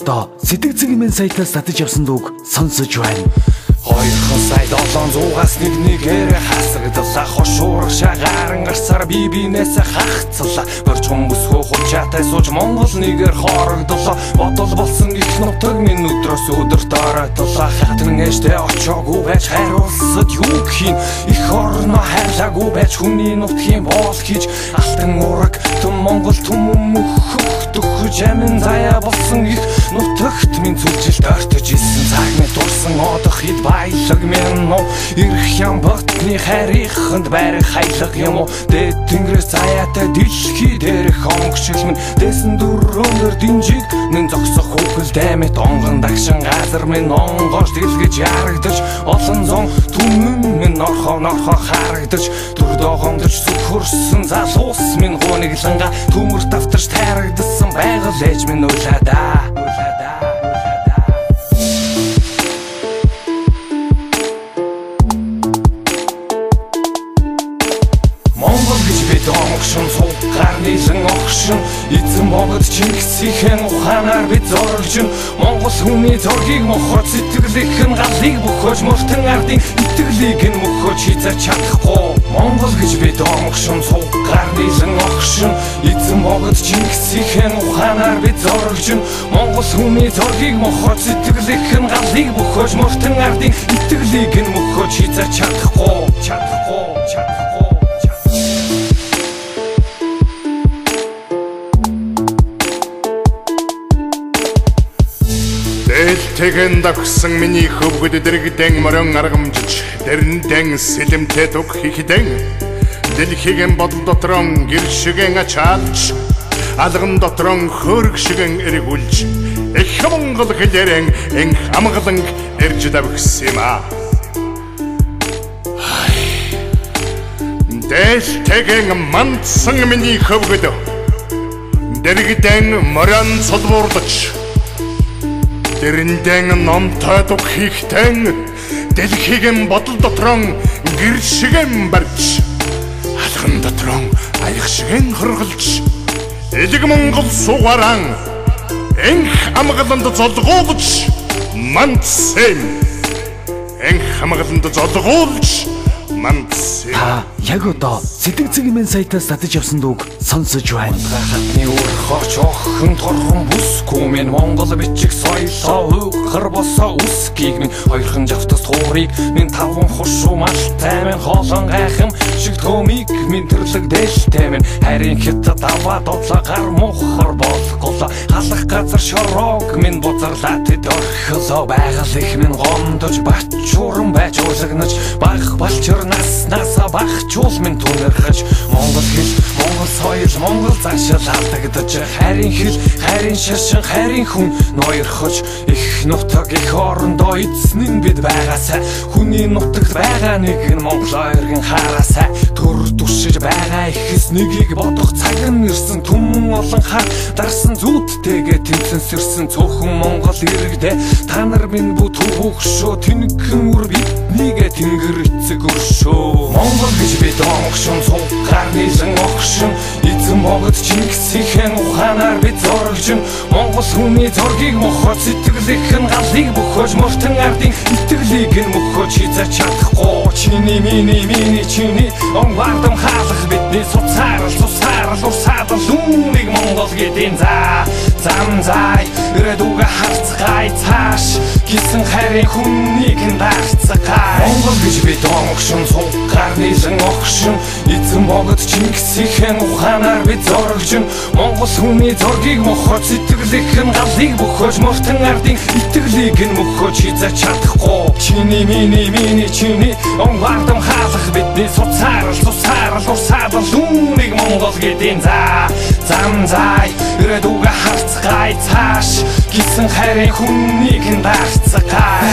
одоо Сэтгэцгийн сайтаас татаж авсан дууг сонсож байна. 2 сая 700-аас нэгээр хасагдалаа хошуурах шагаран гарсаар бибинээс хахацлаа борч хүмүүс хуучаатай сууж Монгол нэгээр хорогдлоо бодол болсон их нутаг минь өдрөөс өдөрт ороодлоо хатан ээжтэй очоогүй байж хариулсад юу хийн их орно хайрлаагүй байж хүний нутгийн боол хийж алтан ураг түн Монгол түмүмөх амин заяа болсон их нутагт минь зүлжилт ортож исэн цаг минь дурсан одох хэд баялаг минь нөө ирэх ям ботны хариханд байрах хайлах юм уу дээд тэнгэрээс заяатай дэлхий дээрх онгшил минь дэсэн дөрөөнөр динжиг минь зогсох хүүхэлдэй мэт онгон дагшин газар минь онгош дэлгэж ярагдаж олон зон түмэн минь норхоо харагдаж төрдөө гомдож сүхөрсөн залуус минь гоонигланга төмөр давтарч тайрагдсан байгаль ээж минь уйлаадаа Монгол гэж бид онгшин суух гарнийсэн огшин эзэн богод Чингисийн ухаанаар бид зоригжин Монгол хүний зургийг мохож сэтгэлийнх нь галыг бөхөж мөртөн ардын итгэлийг нь мөхөж хизэж чадахгүй Монгол гэж бид онгшин суух гарнийсэн огшин эзэн богод Чингисийн ухаанаар бид зоригжин Монгол хүний зургийг мохож сэтгэлийнх нь галыг бөхөж мөртөн ардын итгэлийг нь мөхөж хизэж чадахгүй Тэгэн дагсан миний хөвгөд дэрэгдэн морон аргамжиж дэрнтэн сэлэмтэй дуг хийхдэн дэлхийгэн бодол дотрон гэр шигэн ачаалж алган дотрон хөрг шигэн эргүүлж их Монгол хэлэрэн энх амгалан эрж давгсан юм а дэлхийгэн мандсан миний хөвгөд дэрэгдэн морон цолбуурлаж дэрнтэн номтой дуг хийхдэн дэлхийгэн бодол дотрон гэр шигэн барьж алган дотрон аях шигэн хөргөлж элэг Монгол сугаран энх амгаланд золгуулж мандсан энх амгаланд золгуулж мандсан Яг одоо Сэтгэцгийн сайтаас татаж авсан дууг сонсож байна. Хатны өрхөч охин торхон бүсгүй минь Монгол бичих соёлоо хөр босоо үсгийг минь хоёрхан жавтас туурыг минь таван хушуу малтай минь хоолон гайхам шиг төмиг минь төрлөг дээлтэй минь харин хятад аваад одлоо гар мохор болгоолоо халах газар шорог минь бузарлаа тэд орхолоо байгаль их минь гомдож бачууран байж уулагнаж баг балчир наснасаа багчуул минь түнэрхэж Монгол хэл Монгол соёл Монгол цаашаа алдагдаж харин хэл харин шашин харин хүн ноёрхож их нутаг их орондоо эзэн бид байгаасаа хүний нутагт байгаа нэг нь Монгол эргэн хараасаа төр түшиж байгаа ихэс нэгийг бодох цаг нь ирсэн түмэн олон хар дарсан зүудтэйгээ тэмцэн сэрсэн цөөхөн Монгол иргэдэ та нар минь бүт хөвгшөө тэнэгхэн үр биднийгээ тэнгэр эцэг өршөө Монгол гэж бид онгшин суух гарнийсэн огшин эзэн богод Чингисийн ухаанаар бид зоригжин Монгол хүний зургийг мохож сэтгэлийнх нь галыг бөхөж мөртөн ардын итгэлийг нь мөхөж хизэж чадахгүй чиний миний чиний онгвардам хаалах бидний суцаарл урсаадал үүнийг Монгол гэдэн зам зай ирээдүгэ харцгай цааш гисэн харин хүннийг нь дагцгай Монгол гэж бид онгшин суух гарнийсэн огшин эзэн богод Чингисийн ухаанаар бид зоригжин Монгол хүний зургийг мохож сэтгэлийнх нь галыг бөхөж мөртөн ардын итгэлийг нь мөхөж хизэж чадахгүй чиний миний чиний онгвардам хаалах бидний суцаарл урсаадал үүнийг Монгол гэдэн зам зай ирээдүгэ харцгай цааш гисэн харин хүннийг нь дагцгай